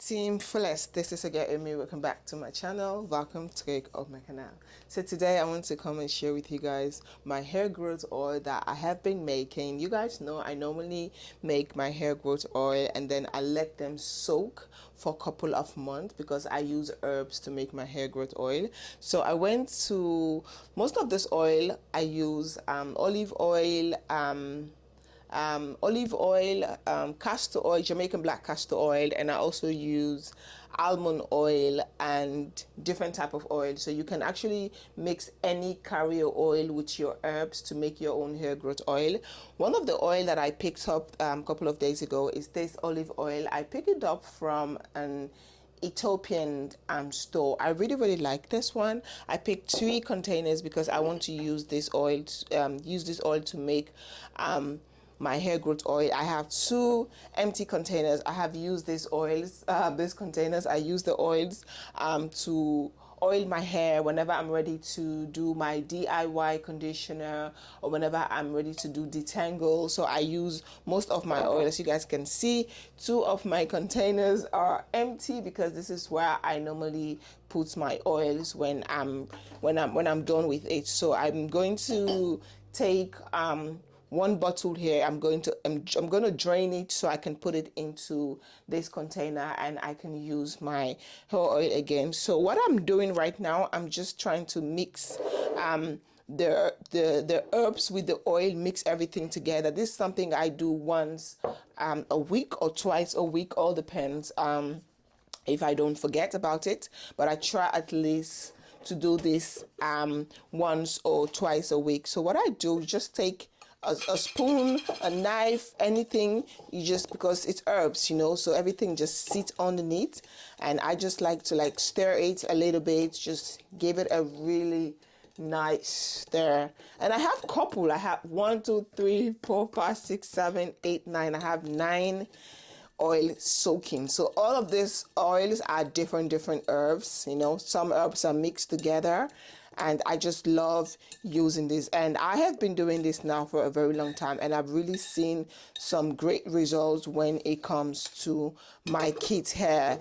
TeamFullest, this is again Amy. Welcome back to my channel. Welcome to my canal. So today I want to come and share with you guys my hair growth oil that I have been making. You guys know I normally make my hair growth oil and then I let them soak for a couple of months because I use herbs to make my hair growth oil. So I went to most of this oil. I use olive oil, castor oil, Jamaican black castor oil, and I also use almond oil and different type of oil. So you can actually mix any carrier oil with your herbs to make your own hair growth oil. One of the oil that I picked up a couple of days ago is this olive oil. I picked it up from an Ethiopian store. I really like this one. I picked 3 containers because I want to use this oil to make my hair growth oil. I have 2 empty containers. I have used these containers. I use the oils to oil my hair whenever I'm ready to do my DIY conditioner or whenever I'm ready to do detangle. So I use most of my oil. As you guys can see, 2 of my containers are empty because this is where I normally put my oils when I'm done with it. So I'm going to take 1 bottle here. I'm going to drain it so I can put it into this container and I can use my hair oil again. So what I'm doing right now, I'm just trying to mix the herbs with the oil, mix everything together. This is something I do once a week or twice a week, all depends if I don't forget about it, but I try at least to do this once or twice a week. So what I do, just take a spoon, a knife, anything, because it's herbs, so everything just sits underneath, and I just like to stir it a little bit, just give it a really nice stir. And I have couple. I have 1, 2, 3, 4, 5, 6, 7, 8, 9. I have 9 oil soaking. So all of these oils are different herbs. Some herbs are mixed together, and I just love using this. And I have been doing this now for a very long time, and I've really seen some great results when it comes to my kids' hair,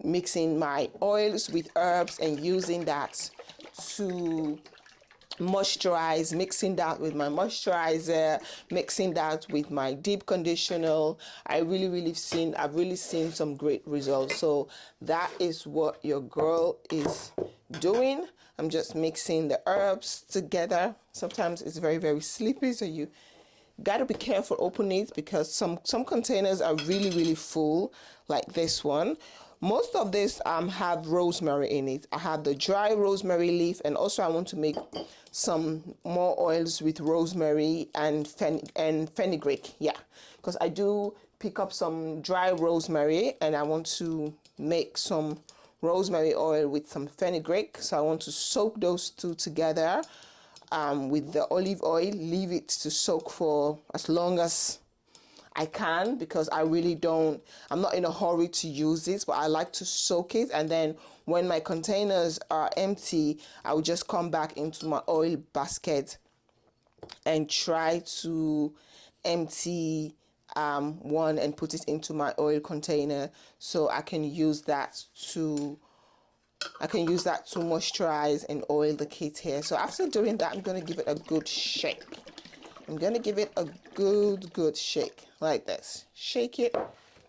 mixing my oils with herbs and using that to moisturize, mixing that with my moisturizer, mixing that with my deep conditioner. I've really seen some great results. So that is what your girl is doing. I'm just mixing the herbs together. Sometimes it's very sleepy, so you got to be careful opening it because some containers are really full, like this one. Most of this have rosemary in it. I have the dry rosemary leaf, and also I want to make some more oils with rosemary and fenugreek. Yeah, because I do pick up some dry rosemary and I want to make some rosemary oil with some fenugreek. So I want to soak those 2 together with the olive oil, leave it to soak for as long as I can, because I'm not in a hurry to use this, but I like to soak it. And then when my containers are empty, I will just come back into my oil basket and try to empty one and put it into my oil container so I can use that to moisturize and oil the kids' hair. So after doing that, I'm going to give it a good shake. I'm going to give it a good shake like this. Shake it,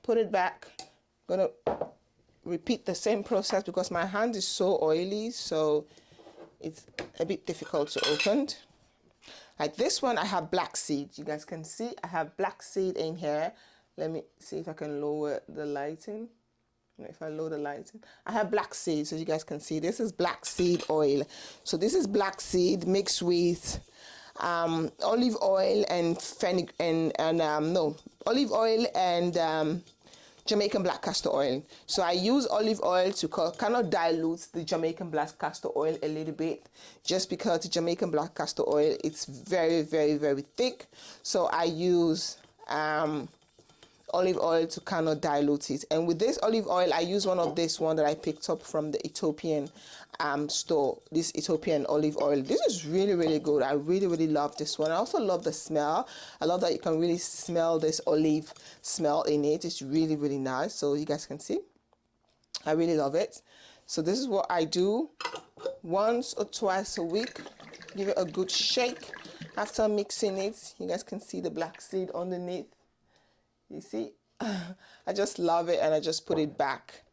put it back. I'm going to repeat the same process because my hand is so oily, so it's a bit difficult to open. Like this one, I have black seed. You guys can see I have black seed in here. Let me see if I can lower the lighting. If I lower the lighting, I have black seed, so you guys can see this is black seed oil. So this is black seed mixed with olive oil and olive oil and Jamaican black castor oil. So I use olive oil to kind of dilute the Jamaican black castor oil a little bit, just because the Jamaican black castor oil, it's very thick. So I use olive oil to kind of dilute it. And with this olive oil, I use one that I picked up from the Ethiopian store, this Ethiopian olive oil. This is really good. I really love this one. I also love the smell. I love that you can really smell this olive smell in it. It's really nice. So you guys can see I really love it. So this is what I do once or twice a week. Give it a good shake. After mixing it, you guys can see the black seed underneath. You see? I just love it, and I just put it back.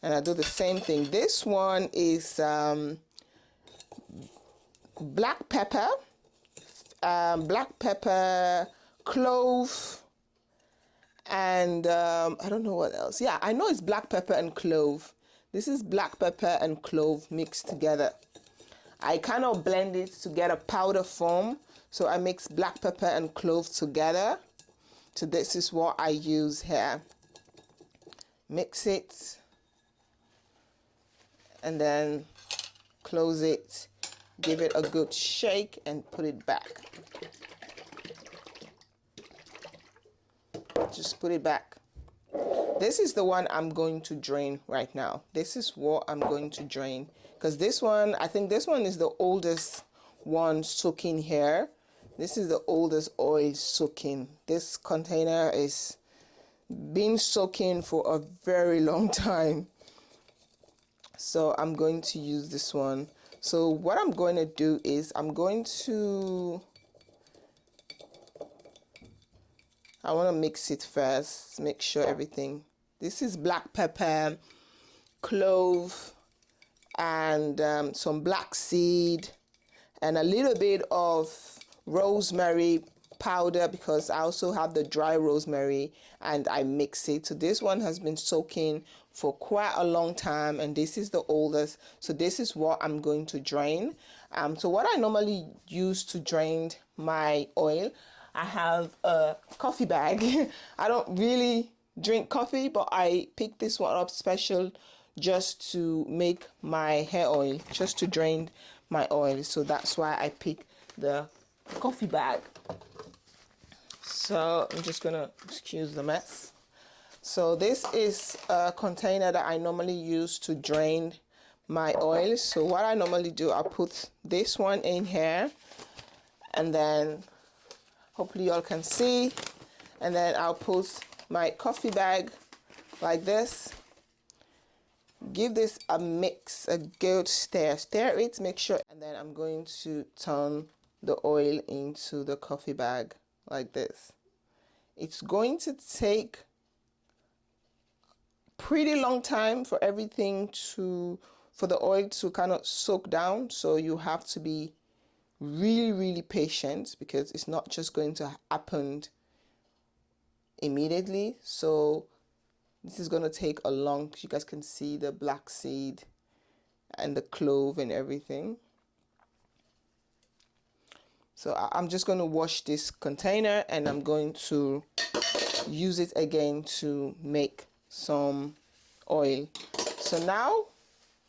And I do the same thing. This one is black pepper, clove, and I don't know what else. Yeah, I know it's black pepper and clove. This is black pepper and clove mixed together. I kind of blend it to get a powder form. So I mix black pepper and clove together. So this is what I use here. Mix it. And then close it. Give it a good shake and put it back. Just put it back. This is the one I'm going to drain right now. This is what I'm going to drain. Because this one, I think this one is the oldest one soaking here. This is the oldest oil soaking. This container is been soaking for a very long time. So I'm going to use this one. So what I'm going to do is I want to mix it first, make sure everything. This is black pepper, clove, and some black seed, and a little bit of rosemary powder, because I also have the dry rosemary, and I mix it. So this one has been soaking for quite a long time, and this is the oldest. So this is what I'm going to drain. So what I normally use to drain my oil, I have a coffee bag. I don't really drink coffee, but I picked this one up special just to make my hair oil, just to drain my oil. So that's why I picked the coffee bag. So I'm just gonna excuse the mess. So this is a container that I normally use to drain my oil. So what I normally do, I put this one in here, and then hopefully y'all can see, and then I'll put my coffee bag like this. Give this a mix, a good stir it, make sure, and then I'm going to turn the oil into the coffee bag like this. It's going to take pretty long time for everything for the oil to kind of soak down. So you have to be really patient, because it's not just going to happen immediately. So this is going to take a long, you guys can see the black seed and the clove and everything. So I'm just going to wash this container, and I'm going to use it again to make some oil. So now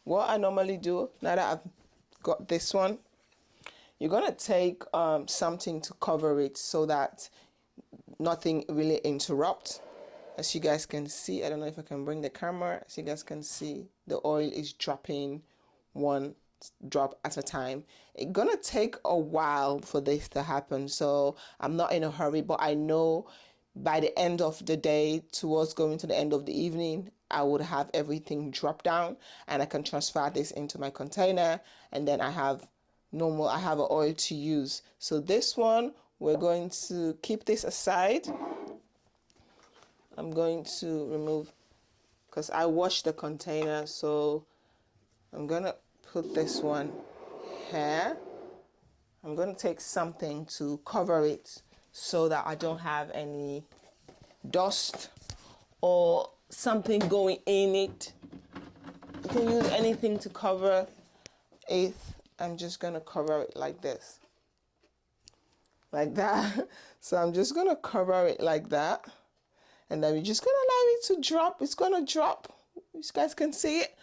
what I normally do, now that I've got this one, you're going to take something to cover it so that nothing really interrupts. As you guys can see, I don't know if I can bring the camera, as you guys can see, the oil is dropping one drop at a time. It's gonna take a while for this to happen, so I'm not in a hurry, but I know by the end of the day, towards going to the end of the evening, I would have everything drop down, and I can transfer this into my container, and then I have an oil to use. So this one, we're going to keep this aside. I'm going to remove, because I washed the container, so I'm gonna put this one here. I'm gonna take something to cover it so that I don't have any dust or something going in it. You can use anything to cover it. I'm just gonna cover it like this, like that. So I'm just gonna cover it like that, and then we're just gonna allow it to drop. It's gonna drop. You guys can see it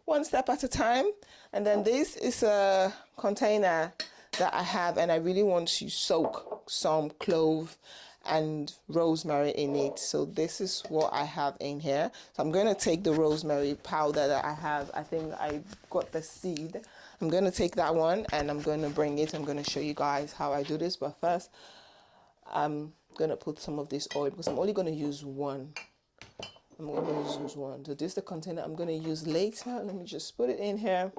one step at a time. And then this is a container that I have, and I really want to soak some clove and rosemary in it. So this is what I have in here. So I'm going to take the rosemary powder that I have. I think I got the seed. I'm going to take that one, and I'm going to bring it. I'm going to show you guys how I do this. But first, I'm going to put some of this oil, because I'm only going to use one I'm going to use one. So this is the container I'm going to use later. Let me just put it in here.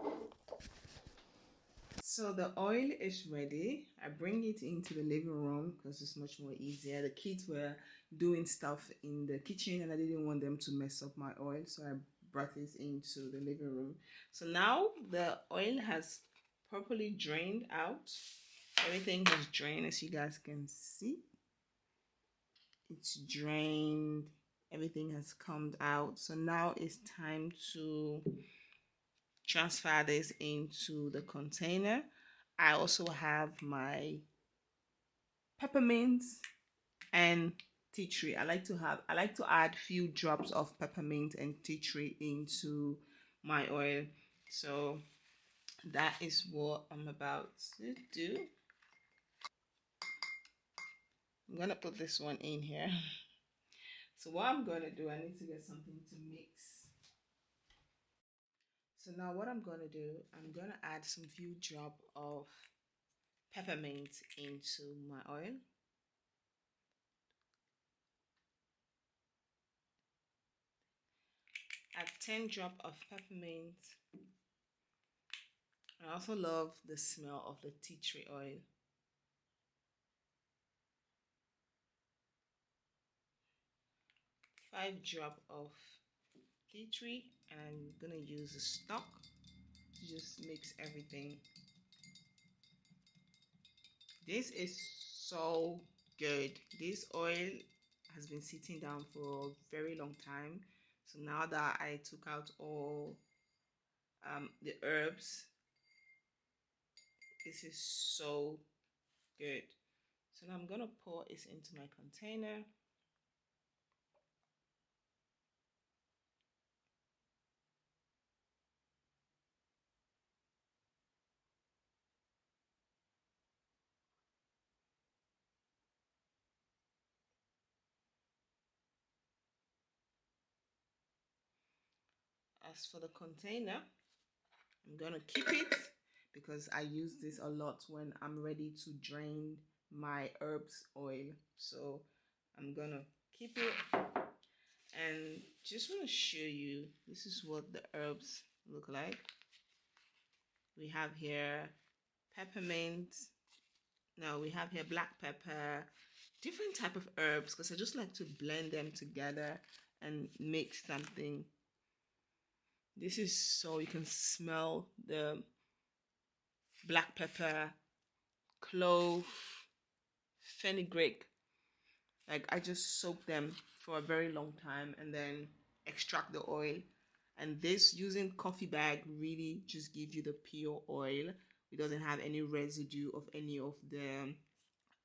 So the oil is ready. I bring it into the living room because it's much more easier. The kids were doing stuff in the kitchen and I didn't want them to mess up my oil, so I brought it into the living room. So now the oil has properly drained out. Everything has drained, as you guys can see. It's drained. Everything has come out. So now it's time to transfer this into the container. I also have my peppermint and tea tree. I like to add few drops of peppermint and tea tree into my oil. So that is what I'm about to do. I'm gonna put this one in here. So what I'm gonna do, I need to get something to mix. So now what I'm gonna do, I'm gonna add some few drop of peppermint into my oil. Add 10 drop of peppermint. I also love the smell of the tea tree oil. 5 drop of tea tree, and I'm gonna use the stock to just mix everything. This is so good. This oil has been sitting down for a very long time. So now that I took out all the herbs, this is so good. So now I'm gonna pour this into my container. As for the container, I'm gonna keep it because I use this a lot when I'm ready to drain my herbs oil. So I'm gonna keep it, and just want to show you, this is what the herbs look like. We have here peppermint. Now we have here black pepper, different type of herbs, because I just like to blend them together and make something. This is so you can smell the black pepper, clove, fenugreek. Like I just soak them for a very long time and then extract the oil. And this, using coffee bag, really just gives you the pure oil. It doesn't have any residue of any of the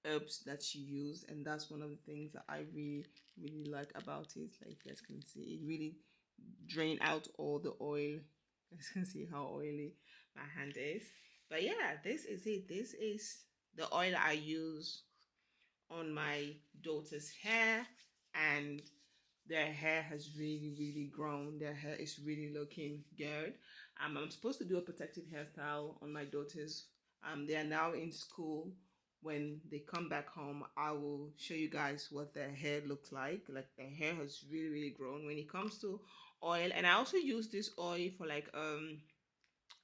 herbs that you use, and that's one of the things that I really like about it. Like you guys can see, it really drain out all the oil. You guys can see how oily my hand is. But yeah, this is it. This is the oil I use on my daughter's hair, and their hair has really grown. Their hair is really looking good. I'm supposed to do a protective hairstyle on my daughters. They are now in school. When they come back home, I will show you guys what their hair looks like. Like their hair has really grown when it comes to oil. And I also use this oil for like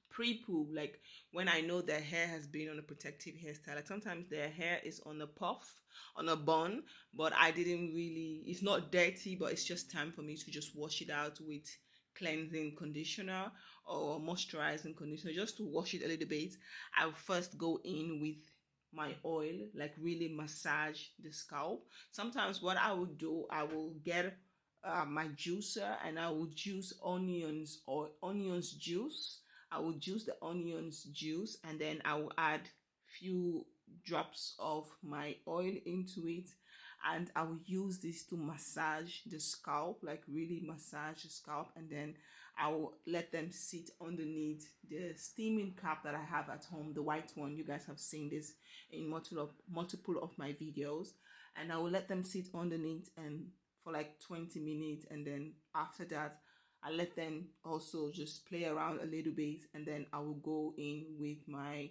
pre-poo, like when I know their hair has been on a protective hairstyle. Like sometimes their hair is on a puff, on a bun, but I didn't really, it's not dirty, but it's just time for me to just wash it out with cleansing conditioner or moisturizing conditioner, just to wash it a little bit. I'll first go in with my oil, like really massage the scalp. Sometimes what I will do, I will get my juicer and I will juice onions or onions juice. I will juice the onions juice, and then I will add few drops of my oil into it, and I will use this to massage the scalp, like really massage the scalp, and then I will let them sit underneath the steaming cap that I have at home, the white one. You guys have seen this in multiple of my videos, and I will let them sit underneath and for like 20 minutes, and then after that I let them also just play around a little bit, and then I will go in with my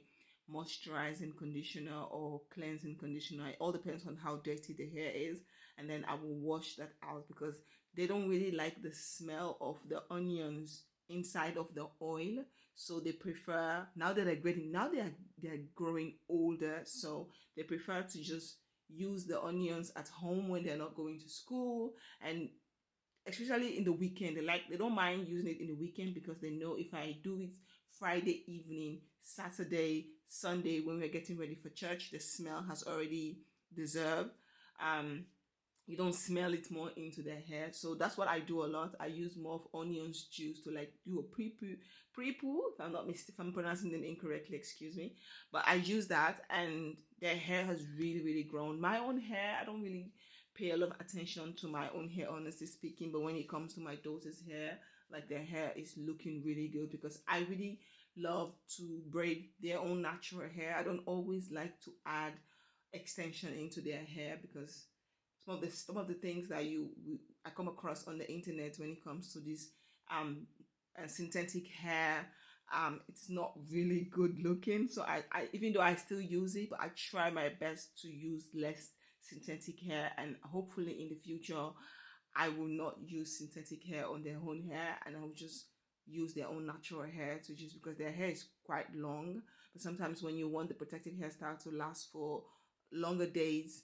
moisturizing conditioner or cleansing conditioner. It all depends on how dirty the hair is, and then I will wash that out because they don't really like the smell of the onions inside of the oil. So they prefer, now that they're growing older, so they prefer to just use the onions at home when they're not going to school, and especially in the weekend. They don't mind using it in the weekend because they know if I do it Friday evening, Saturday, Sunday, when we're getting ready for church, the smell has already dissolved. You don't smell it more into their hair. So that's what I do a lot. I use more of onions juice to like do a pre-poo. If I'm not if I'm pronouncing them incorrectly, excuse me. But I use that, and their hair has really grown. My own hair, I don't really pay a lot of attention to my own hair, honestly speaking. But when it comes to my daughter's hair, like their hair is looking really good because I really love to braid their own natural hair. I don't always like to add extension into their hair because some of the things that I come across on the internet when it comes to this um synthetic hair, it's not really good looking. So I even though I still use it, but I try my best to use less synthetic hair, and hopefully in the future I will not use synthetic hair on their own hair, and I will just use their own natural hair, to just because their hair is quite long. But sometimes when you want the protective hairstyle to last for longer days,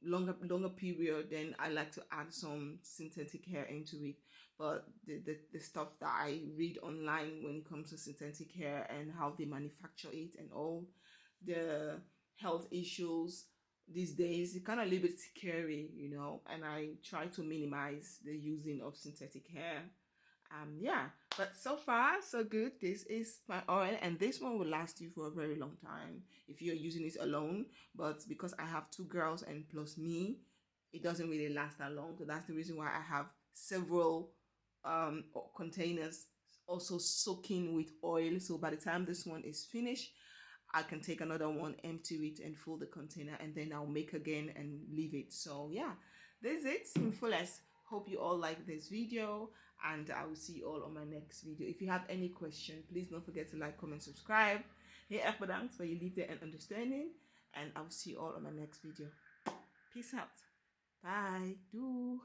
longer period, then I like to add some synthetic hair into it. But the stuff that I read online when it comes to synthetic hair and how they manufacture it and all the health issues these days, it kind of a little bit scary, and I try to minimize the using of synthetic hair. Yeah, but so far so good. This is my oil, and this one will last you for a very long time if you're using it alone. But because I have two girls and plus me, it doesn't really last that long. So that's the reason why I have several containers also soaking with oil. So by the time this one is finished, I can take another one, empty it, and fill the container, and then I'll make again and leave it. So yeah, this is it, TeamFullest. Hope you all like this video, and I will see you all on my next video. If you have any question, please don't forget to like, comment, subscribe. Hey, bedankt for je liefde and understanding, and I will see you all on my next video. Peace out. Bye. Doeg.